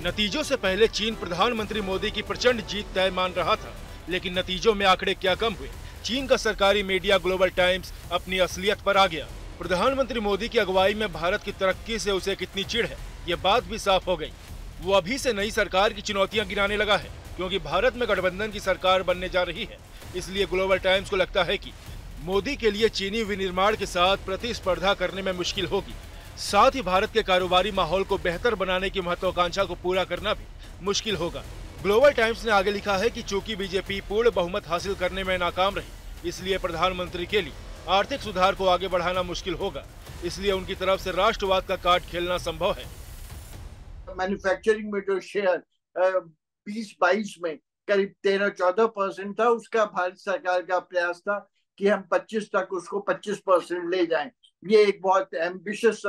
नतीजों से पहले चीन प्रधानमंत्री मोदी की प्रचंड जीत तय मान रहा था, लेकिन नतीजों में आंकड़े क्या कम हुए। चीन का सरकारी मीडिया ग्लोबल टाइम्स अपनी असलियत पर आ गया। प्रधानमंत्री मोदी की अगुवाई में भारत की तरक्की से उसे कितनी चिढ़ है, ये बात भी साफ हो गई। वो अभी से नई सरकार की चुनौतियां गिनाने लगा है, क्योंकि भारत में गठबंधन की सरकार बनने जा रही है। इसलिए ग्लोबल टाइम्स को लगता है कि मोदी के लिए चीनी विनिर्माण के साथ प्रतिस्पर्धा करने में मुश्किल होगी। साथ ही भारत के कारोबारी माहौल को बेहतर बनाने की महत्वाकांक्षा को पूरा करना भी मुश्किल होगा। ग्लोबल टाइम्स ने आगे लिखा है कि चूंकि बीजेपी पूर्ण बहुमत हासिल करने में नाकाम रही, इसलिए प्रधानमंत्री के लिए आर्थिक सुधार को आगे बढ़ाना मुश्किल होगा। इसलिए उनकी तरफ से राष्ट्रवाद का कार्ड खेलना संभव है। मैन्युफैक्चरिंग में जो शेयर 20-22 में करीब 13-14% था, उसका भारत सरकार का प्रयास था कि हम 25 तक उसको 25% ले जाएं। ये एक बहुत एम्बिशियस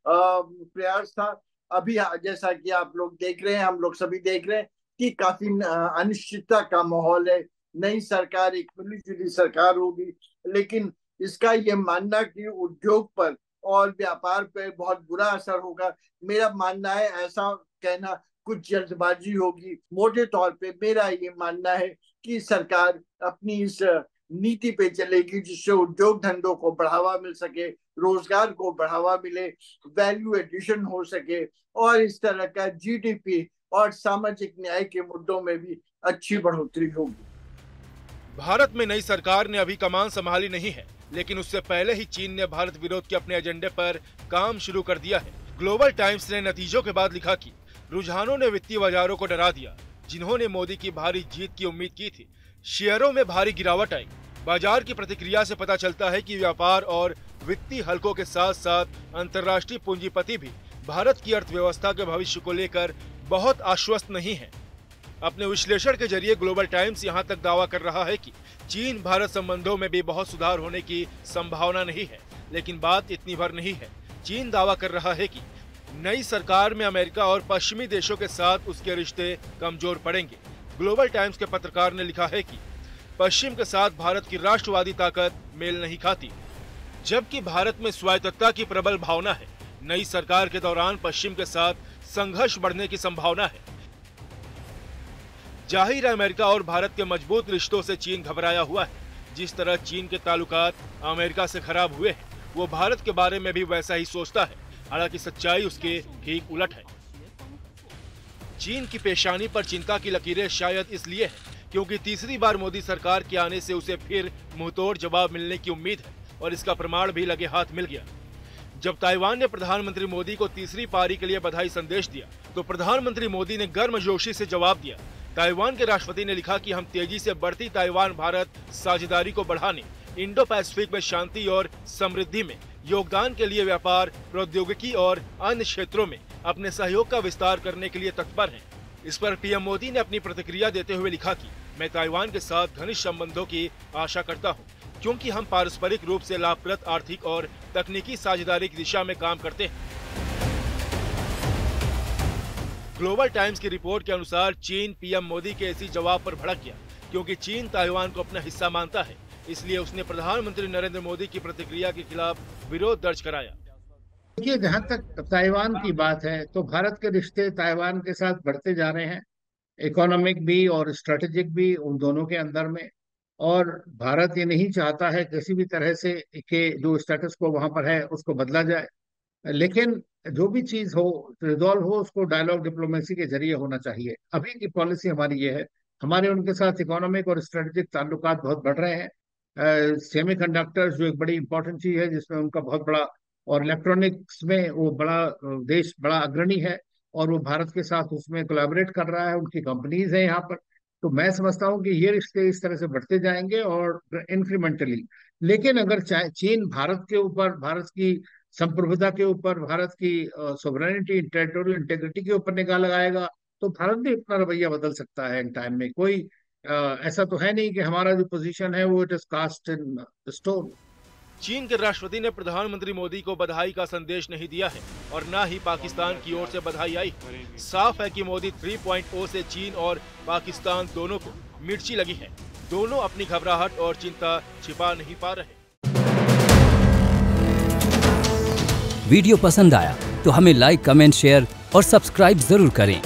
प्रयास था। अभी जैसा कि आप लोग देख रहे हैं, हम लोग सभी देख रहे हैं कि काफी अनिश्चितता का माहौल है। नई सरकार एक मिलीजुली सरकार होगी, लेकिन इसका ये मानना कि उद्योग पर और व्यापार पर बहुत बुरा असर होगा, मेरा मानना है ऐसा कहना कुछ जल्दबाजी होगी। मोटे तौर पे मेरा ये मानना है कि सरकार अपनी इस नीति पे चलेगी जिससे उद्योग धंधों को बढ़ावा मिल सके, रोजगार को बढ़ावा मिले, वैल्यू एडिशन हो सके और इस तरह का जीडीपी और सामाजिक न्याय के मुद्दों में भी अच्छी बढ़ोतरी होगी। भारत में नई सरकार ने अभी कमान संभाली नहीं है, लेकिन उससे पहले ही चीन ने भारत विरोध के अपने एजेंडे पर काम शुरू कर दिया है। ग्लोबल टाइम्स ने नतीजों के बाद लिखा कि रुझानों ने वित्तीय बाजारों को डरा दिया। जिन्होंने मोदी की भारी जीत की उम्मीद की थी, शेयरों में भारी गिरावट आई। बाजार की प्रतिक्रिया से पता चलता है कि व्यापार और वित्तीय हलकों के साथ साथ अंतर्राष्ट्रीय पूंजीपति भी भारत की अर्थव्यवस्था के भविष्य को लेकर बहुत आश्वस्त नहीं है। अपने विश्लेषण के जरिए ग्लोबल टाइम्स यहां तक दावा कर रहा है कि चीन भारत संबंधों में भी बहुत सुधार होने की संभावना नहीं है। लेकिन बात इतनी भर नहीं है। चीन दावा कर रहा है कि नई सरकार में अमेरिका और पश्चिमी देशों के साथ उसके रिश्ते कमजोर पड़ेंगे। ग्लोबल टाइम्स के पत्रकार ने लिखा है कि पश्चिम के साथ भारत की राष्ट्रवादी ताकत मेल नहीं खाती, जबकि भारत में स्वायत्तता की प्रबल भावना है। नई सरकार के दौरान पश्चिम के साथ संघर्ष बढ़ने की संभावना है। जाहिर है अमेरिका और भारत के मजबूत रिश्तों से चीन घबराया हुआ है। जिस तरह चीन के ताल्लुकात अमेरिका से खराब हुए हैं, वो भारत के बारे में भी वैसा ही सोचता है। हालांकि सच्चाई उसके ठीक उलट है। चीन की पेशानी पर चिंता की लकीरें शायद इसलिए है क्योंकि तीसरी बार मोदी सरकार के आने से उसे फिर मुंहतोड़ जवाब मिलने की उम्मीद है, और इसका प्रमाण भी लगे हाथ मिल गया। जब ताइवान ने प्रधानमंत्री मोदी को तीसरी पारी के लिए बधाई संदेश दिया, तो प्रधानमंत्री मोदी ने गर्मजोशी से जवाब दिया। ताइवान के राष्ट्रपति ने लिखा कि हम तेजी से बढ़ती ताइवान भारत साझेदारी को बढ़ाने, इंडो पैसिफिक में शांति और समृद्धि में योगदान के लिए व्यापार, प्रौद्योगिकी और अन्य क्षेत्रों में अपने सहयोग का विस्तार करने के लिए तत्पर हैं। इस पर पीएम मोदी ने अपनी प्रतिक्रिया देते हुए लिखा कि मैं ताइवान के साथ घनिष्ठ संबंधों की आशा करता हूं, क्योंकि हम पारस्परिक रूप से लाभप्रद आर्थिक और तकनीकी साझेदारी की दिशा में काम करते हैं। ग्लोबल टाइम्स की रिपोर्ट के अनुसार चीन पीएम मोदी के इसी जवाब पर भड़क गया, क्योंकि चीन ताइवान को अपना हिस्सा मानता है। इसलिए उसने प्रधानमंत्री नरेंद्र मोदी की प्रतिक्रिया के खिलाफ विरोध दर्ज कराया। देखिए, जहाँ तक ताइवान की बात है तो भारत के रिश्ते ताइवान के साथ बढ़ते जा रहे हैं, इकोनॉमिक भी और स्ट्रेटेजिक भी उन दोनों के अंदर में। और भारत ये नहीं चाहता है किसी भी तरह से कि जो स्टेटस को वहां पर है उसको बदला जाए, लेकिन जो भी चीज हो, रिजॉल्व हो, उसको डायलॉग डिप्लोमेसी के जरिए होना चाहिए। अभी की पॉलिसी हमारी ये है। हमारे उनके साथ इकोनॉमिक और स्ट्रेटेजिक ताल्लुकात बहुत बढ़ रहे हैं। सेमीकंडक्टर्स जो एक बड़ी इंपॉर्टेंट चीज है जिसमें उनका बहुत बड़ा, और इलेक्ट्रॉनिक्स में वो बड़ा देश बड़ा अग्रणी है, और वो भारत के साथ उसमें कोलैबोरेट कर रहा है। उनकी कंपनीज हैं यहाँ पर। तो मैं समझता हूँ कि ये रिश्ते इस तरह से बढ़ते जाएंगे और इंक्रीमेंटली। लेकिन अगर चीन भारत के ऊपर, भारत की संप्रभुता के ऊपर, भारत की सोवरेनिटी, टेरिटोरियल इंटेग्रिटी के ऊपर निगाह लगाएगा, तो भारत भी अपना रवैया बदल सकता है इन टाइम में। कोई ऐसा तो है नहीं कि हमारा जो पोजीशन है वो it is cast in stone. चीन के राष्ट्रपति ने प्रधानमंत्री मोदी को बधाई का संदेश नहीं दिया है, और न ही पाकिस्तान की ओर से बधाई आई। साफ है कि मोदी 3.0 से चीन और पाकिस्तान दोनों को मिर्ची लगी है। दोनों अपनी घबराहट और चिंता छिपा नहीं पा रहे। वीडियो पसंद आया तो हमें लाइक, कमेंट, शेयर और सब्सक्राइब जरूर करें।